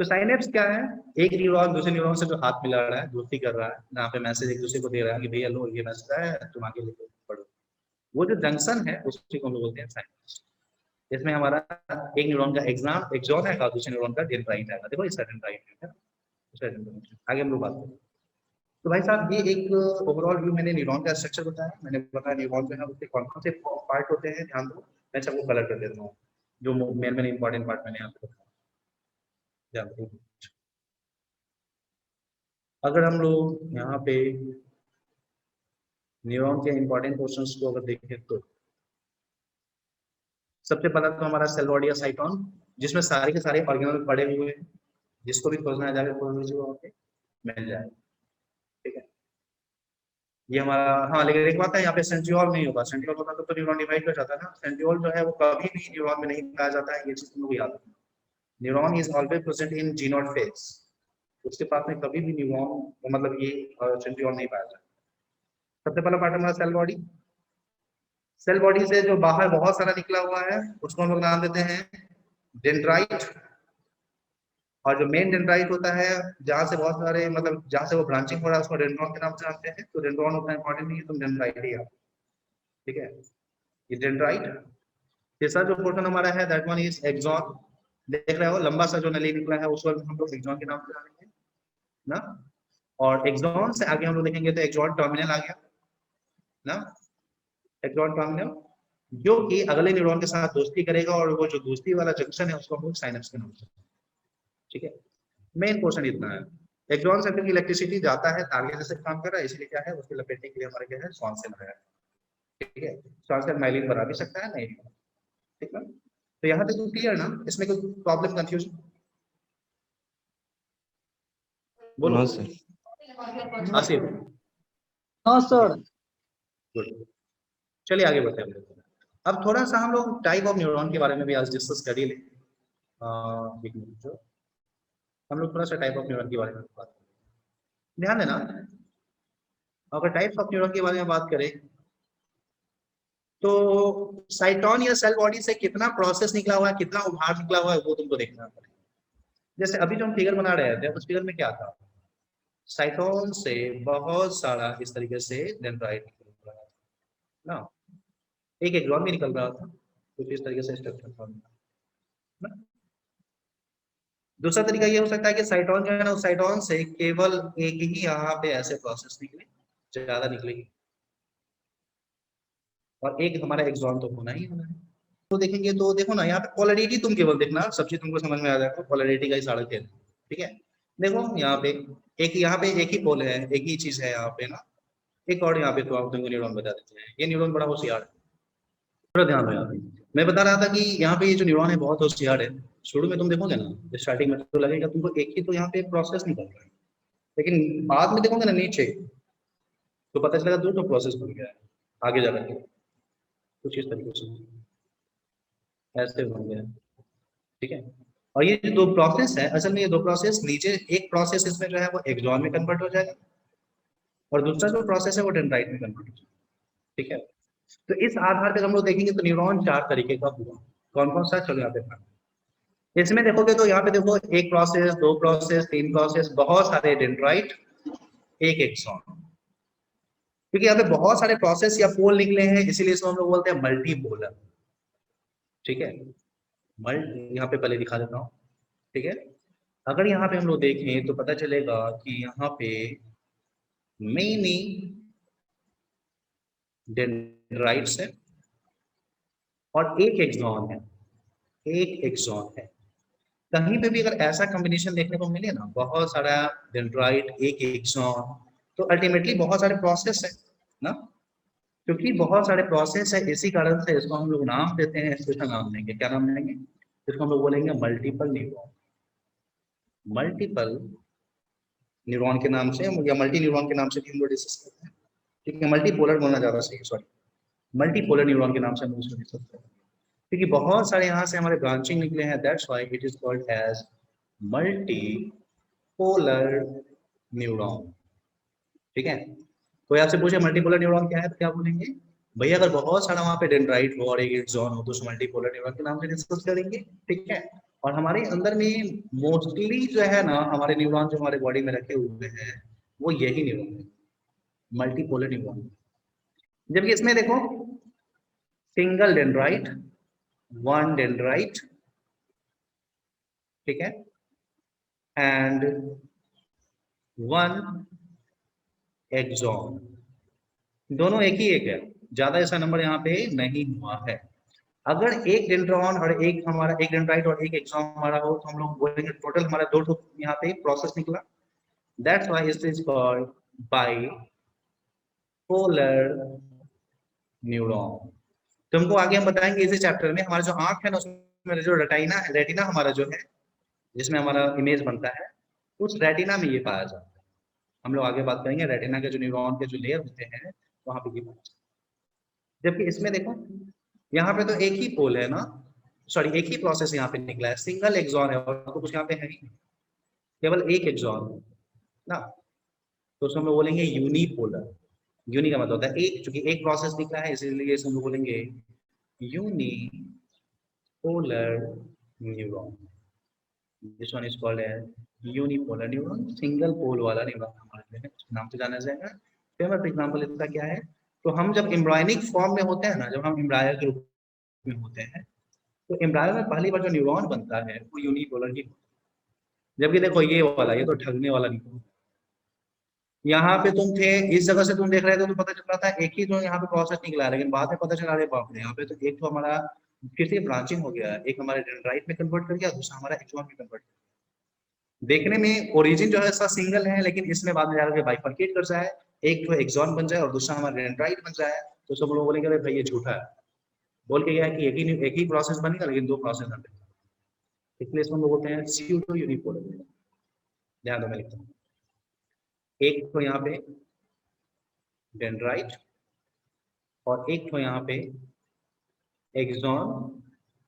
तो साइनेप्स क्या है, एक न्यूरॉन दूसरे न्यूरॉन से जो हाथ मिला रहा है, दोस्ती कर रहा है, यहाँ पे मैसेज एक दूसरे को दे रहा है कि भैया लो ये मैसेज है तुम आगे लिखो पढ़ो, वो जो जंक्शन है उसी को हम लोग बोलते हैं साइनेप्स। इसमें हमारा एक न्यूरॉन का एक्सॉन है और दूसरे न्यूरॉन का डेंड्राइट है, देखो इसका डेंड्राइट है, आगे हम लोग बात करें। तो भाई साहब ये एक ओवरऑल व्यू मैंने न्यूरॉन का स्ट्रक्चर बताया, मैंने बताया न्यूरॉन जो है उसके कौन कौन से पार्ट होते हैं, ध्यान दो मैं सबको कलर कर देता हूँ, जो मेन मेन इंपॉर्टेंट पार्ट मैंने यहाँ पे बताया, ध्यान दो। अगर हम लोग यहाँ पे न्यूरॉन के इंपॉर्टेंट क्वेश्चंस को अगर देखें तो सबसे पहला तो हमारा सेल बॉडी या साइटोन, जिसमें सारे के सारे ऑर्गेनल पड़े हुए हैं, जिसको भी खोजना है जाकर खोज लीजिए वहाँ पे मिल जाए, ठीक है। ये हमारा, हाँ लेकिन एक बात है यहाँ पे सेंट्रियोल नहीं होगा, सेंट्रियोल होता तो न्यूरॉन डिवाइड हो जाता है ना, सेंट्रियोल जो है वो कभी भी न्यूरॉन में नहीं पाया जाता है, ये चीज तुम लोग याद रखना। Neuron is always present in G naught phase, उसके पास में कभी भी न्यूरॉन मतलब ये सेंट्रियोल नहीं पाया जाता। सबसे पहला पार्ट हमारा सेल बॉडी, सेल बॉडी से जो बाहर बहुत सारा निकला हुआ है उसको हम लोग नाम देते हैं डेंड्राइट। और जो मेन डेंड्राइट होता है जहाँ से बहुत सारे मतलब जहाँ से वो ब्रांचिंग हो रहा है उसको डेंड्रॉन के नाम से जानते हैं, तो डेंड्रॉन उतना इंपॉर्टेंट नहीं है, तुम डेंड्राइट ही याद, ठीक है। ये डेंड्राइट। तीसरा जो पोर्शन हमारा है दैट वन इज एक्सॉन, देख रहे हो लंबा सा जो नली निकला है उसको हम लोग एक्सॉन के नाम से जानेंगे ना। और एक्सॉन से आगे हम लोग देखेंगे तो एक्सॉन टर्मिनल आ गया ना, एक्सॉन टर्मिनल जो कि अगले न्यूरॉन के साथ दोस्ती करेगा और वो जो दोस्ती वाला जंक्शन है उसको हम लोग साइनेप्स के नाम से, ठीक है। मेन पोर्शन इतना है। एक्सॉन से इलेक्ट्रिसिटी जाता है तार जैसे काम कर रहा है, इसलिए क्या है उसको लपेटने के लिए हमारे क्या है स्वान सेल है, ठीक है। स्वान सेल माइलिन बना भी सकता है नहीं, ठीक है। तो यहाँ तक तो क्लियर ना, इसमें कोई प्रॉब्लम कंफ्यूजन बोलो। No sir. आसिफ, हाँ सर। गुड, चलिए आगे बढ़ते हैं। अब थोड़ा सा हम लोग टाइप ऑफ न्यूरॉन के बारे में भी आज डिस्कस कर ही लें। एक मिनट, जो हम लोग थोड़ा सा टाइप ऑफ न्यूरॉन के बारे में बात करें, ध्यान देना। अगर टाइप्स ऑफ न्यूरॉन के बारे में बात करें तो साइटोन या सेल बॉडी से कितना प्रोसेस निकला हुआ है, कितना उभार निकला हुआ है वो तुमको देखना पड़ेगा। जैसे अभी जो हम फिगर बना रहे थे उस फिगर में क्या था, साइटोन से बहुत सारा इस तरीके से डेंड्राइट निकल रहा है ना, एक एक्सॉन भी निकल रहा था कुछ इस तरीके से स्ट्रक्चर था ना। दूसरा तरीका ये हो सकता है कि साइटोन जो है ना, उस साइटोन से केवल एक ही यहाँ पे ऐसे प्रोसेस निकले, ज्यादा निकलेगी, और एक हमारा एक्सॉन तो होना ही होना है। तो देखेंगे तो देखो ना यहाँ पे पोलैरिटी तुम केवल देखना, सब चीज तुमको समझ में आ जाएगा, पोलैरिटी का ही सारा खेल, ठीक है। देखो यहाँ पे एक ही पोल है, एक ही चीज है यहाँ पे ना। एक और यहाँ पे तो आप तुमको न्यूरॉन बता देते हैं, ये न्यूरॉन बड़ा होशियार है, थोड़ा ध्यान दो यहाँ पे। मैं बता रहा था कि यहाँ पे ये जो न्यूरॉन है बहुत होशियार है। शुरू में तुम देखोगे ना स्टार्टिंग में तो लगेगा तुमको एक ही तो यहाँ पे प्रोसेस निकल रहा है, लेकिन बाद में देखोगे ना नीचे तो पता चलेगा दो प्रोसेस बन गया है आगे जाकर के, कुछ इस तरीके से ऐसे बन गया, ठीक है। और ये जो दो प्रोसेस है असल में, ये दो प्रोसेस नीचे एक प्रोसेस इसमें जो है वो एक्सॉन में कन्वर्ट हो जाएगा और दूसरा जो प्रोसेस है वो डेंड्राइट में कन्वर्ट हो जाएगा, ठीक है। तो इस आधार पर हम लोग देखेंगे तो न्यूरॉन चार तरीके का हुआ, कौन कौन सा, चलो यहाँ पे इसमें देखोगे तो यहाँ पे देखो एक प्रोसेस, दो प्रोसेस, तीन प्रोसेस, बहुत सारे डेंड्राइट, एक एक्सॉन, क्योंकि यहाँ पे बहुत सारे प्रोसेस या पोल निकले हैं इसीलिए इसको हम लोग बोलते हैं मल्टीपोलर, ठीक है। यहाँ पे पहले दिखा देता हूँ, ठीक है। अगर यहाँ पे हम लोग देखें तो पता चलेगा कि यहाँ पे मेनी डेंड्राइट्स है और एक एक्सॉन है, एक एक्सॉन है। कहीं पे भी अगर ऐसा कॉम्बिनेशन देखने को मिले ना, बहुत सारा डेंड्राइट एक एक्सॉन, तो अल्टीमेटली बहुत सारे प्रोसेस है ना, क्योंकि बहुत सारे प्रोसेस है, इसी कारण से इसको हम लोग नाम देते हैं, इसका नाम देंगे, क्या नाम देंगे, इसको हम लोग बोलेंगे मल्टीपल न्यूरॉन। मल्टीपल न्यूरॉन के नाम से या मल्टी न्यूरॉन के नाम से भी हम लोग डिस्कस करते हैं, ठीक है। मल्टीपोलर बोलना ज्यादा सही है, सॉरी, मल्टीपोलर न्यूरॉन के नाम से हम लोग इसको डिस्कस करते हैं, क्योंकि बहुत सारे यहाँ से हमारे ब्रांचिंग निकले हैं, that's why it is called as multipolar neuron, ठीक है। कोई आपसे पूछे मल्टीपोलर न्यूरॉन क्या है तो क्या बोलेंगे भैया, अगर बहुत सारा वहाँ पे डेंड्राइट हो और एक एक्सॉन हो तो उस मल्टीपोलर न्यूरॉन के नाम से डिस्कस करेंगे, ठीक है। और हमारे अंदर में मोस्टली जो है ना, हमारे न्यूरॉन जो हमारे बॉडी में रखे हुए हैं वो यही न्यूरॉन है, मल्टीपोलर न्यूरॉन। जबकि इसमें देखो सिंगल डेंड्राइट, वन डेंड्राइट, ठीक है, एंड वन एक्सॉन, दोनों एक ही एक है, ज्यादा ऐसा नंबर यहाँ पे नहीं हुआ है। अगर एक डेंड्रॉन और एक हमारा एक डेंड्राइट और एक एक्सॉन हमारा हो तो हम लोग बोलेंगे टोटल हमारा दो यहाँ पे प्रोसेस निकला, that's why it is called bipolar neuron. तुमको आगे हम बताएंगे इसी चैप्टर में, हमारा जो आंख है ना उसमें जो रेटिना है, रेटिना हमारा जो है जिसमें हमारा इमेज बनता है, उस रेटिना में ये पाया जाता है। हम लोग आगे बात करेंगे रेटिना के जो न्यूरॉन के जो लेयर होते हैं वहां पे ये पाया जाता है। जबकि इसमें देखो यहाँ पे तो एक ही पोल है ना, सॉरी एक ही प्रोसेस यहाँ पे निकला है, सिंगल एक्सॉन है और तो कुछ यहाँ पे है ही नहीं, केवल एक एक्सॉन ना, तो उसको हम लोग बोलेंगे यूनिपोलर। यूनि का मतलब होता है एक, चूंकि एक प्रोसेस निकला है इसीलिए इसको हम लोग बोलेंगे unipolar neuron. This one is called as unipolar neuron, single pole वाला न्यूरॉन हमारे लिए नाम से जाना जाएगा। फेमस एग्जांपल इसका क्या है, तो हम जब एम्ब्रायनिक फॉर्म में होते हैं ना, जब हम एम्ब्रायर के रूप में होते हैं तो एम्ब्रायो में पहली बार जो न्यूरॉन बनता है वो यूनिपोलर ही होता है। जबकि देखो ये वाला, ये तो ठगने वाला नहीं, यहाँ पे तुम थे इस जगह से तुम देख रहे थे तो पता चल रहा था एक ही जो यहाँ पे प्रोसेस निकला है, लेकिन बाद में पता चला अरे बाप रे, यहाँ पे तो एक तो हमारा फिर से ब्रांचिंग हो गया है, एक हमारे डेंड्राइट में कन्वर्ट कर गया, दूसरा हमारा एक्सॉन में कन्वर्ट। देखने में ओरिजिन जो है ऐसा सिंगल है, लेकिन इसमें बाद में जाकर बाइफरकेट कर जाए, एक तो एक्सॉन बन जाए और दूसरा हमारा डेंड्राइट बन जाए, तो सब लोग बोलेंगे भाई ये झूठा है, बोल के गया है कि एक ही प्रोसेस बनेगा लेकिन दो प्रोसेस बनेगा, इसलिए इसको हम लोग बोलते हैं स्यूडो यूनिपोलर। ध्यान दो मैं लिखता हूँ, एक तो यहाँ पे डेंड्राइट और एक तो यहाँ पे एक्सॉन,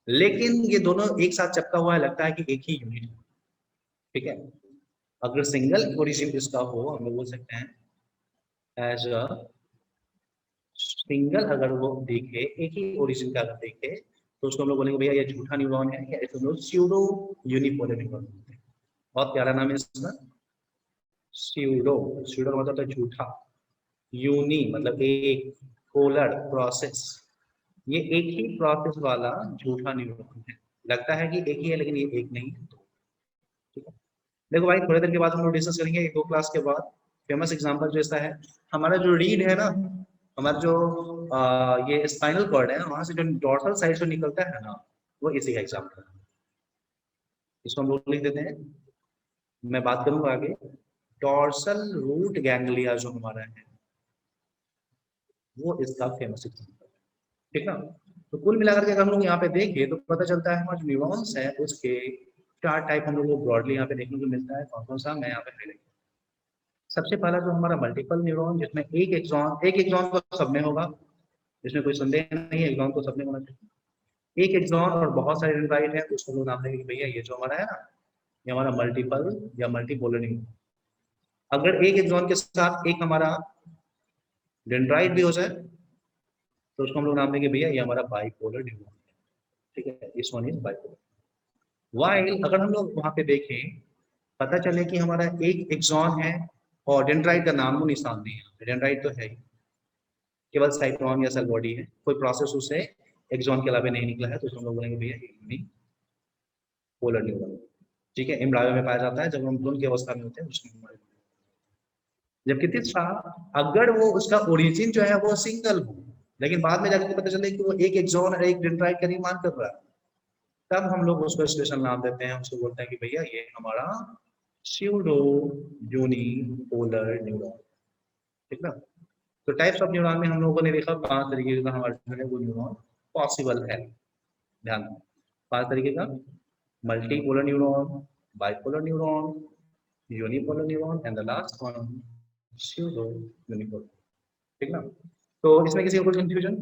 लेकिन ये दोनों एक साथ चिपका हुआ है, लगता है कि एक ही यूनिट है, ठीक है। अगर सिंगल ओरिजिन इसका हो हम लोग बोल सकते हैं एज अ सिंगल, अगर वो देखे एक ही ओरिजिन का अगर देखे तो उसको हम लोग बोलेंगे भैया ये झूठा न्यूरॉन है, या इसको हम लोग स्यूडो यूनिपोलर न्यूरॉन बोलते हैं। बहुत प्यारा नाम है इसका, स्यूडो, स्यूडो मतलब तो झूठा, यूनि मतलब एक, पोलर प्रोसेस, ये एक ही प्रोसेस वाला झूठा न्यूरॉन है, लगता है कि एक ही है लेकिन ये एक नहीं है, ठीक है। देखो भाई थोड़ी देर के बाद हम लोग डिस्कस करेंगे एक दो क्लास के बाद, फेमस एग्जांपल जो ऐसा है, हमारा जो रीड है ना, हमारा जो ये स्पाइनल कॉर्ड है वहां से जो डॉर्सल साइड से निकलता है ना, वो इसी का एग्जांपल है, इसको हम लोग लिख देते हैं। मैं बात करूंगा आगे, डॉर्सल रूट गैंग्लिया जो हमारा है वो इसका फेमस एग्जांपल है, ठीक ना। तो कुल मिलाकर के अगर हम लोग यहाँ पे देखें तो पता चलता है हमारे जो न्यूरॉन्स है उसके चार टाइप हम लोग को ब्रॉडली यहाँ पे देखने को मिलता है। कौन कौन सा मैं यहाँ पे हाईलाइट, सबसे पहला जो हमारा मल्टीपल न्यूरॉन, जिसमें एक एक्सॉन तो सब में होगा, इसमें कोई संदेह नहीं है, एक्सॉन तो सब में होना चाहिए। एक एक्सॉन और बहुत सारे डेंड्राइट है, उसको लोग नाम देंगे कि भैया ये जो हमारा है ना, ये हमारा मल्टीपल या मल्टीपोलर न्यूरॉन। अगर एक एक्सॉन के साथ एक हमारा डेंड्राइट भी हो जाए तो उसको हम लोग नाम देंगे भैया ये हमारा बाइपोलर न्यूरॉन है, ठीक है, इस वन इज बाइपोलर। वाइल अगर हम लोग वहां पे देखें, पता चले कि हमारा एक एक्सॉन है और डेंड्राइट का नामो निशान नहीं है, डेंड्राइट तो है ही, केवल साइक्लोन या सेल बॉडी है, कोई प्रोसेस उससे एक्सॉन के अलावा नहीं निकला है, तो उसको हम लोग बोलेंगे भैया यूनिपोलर न्यूरॉन। ठीक है, एम्ब्रायो में पाया जाता है जब हम भ्रूण की अवस्था में होते हैं उसमें हमारे। जबकि तीसरा, अगर वो उसका ओरिजिन जो है वो सिंगल हो, लेकिन बाद में जाकर पता चले कि वो एक एक्सॉन और एक डेंड्राइट का निर्माण कर रहा है, तब हम लोग उसको स्पेशल नाम देते हैं, उसको बोलते हैं कि भैया ये हमारा स्यूडो यूनिपोलर न्यूरॉन। ठीक ना। तो टाइप्स ऑफ न्यूरॉन में हम लोगों ने देखा 5 तरीके का हमारे जो है वो न्यूरॉन पॉसिबल है। ध्यान दें, 5 तरीके का: multipolar neuron, bipolar neuron, unipolar neuron and the last one pseudo unipolar. ठीक ना। तो इसमें किसी को कोई कंफ्यूजन?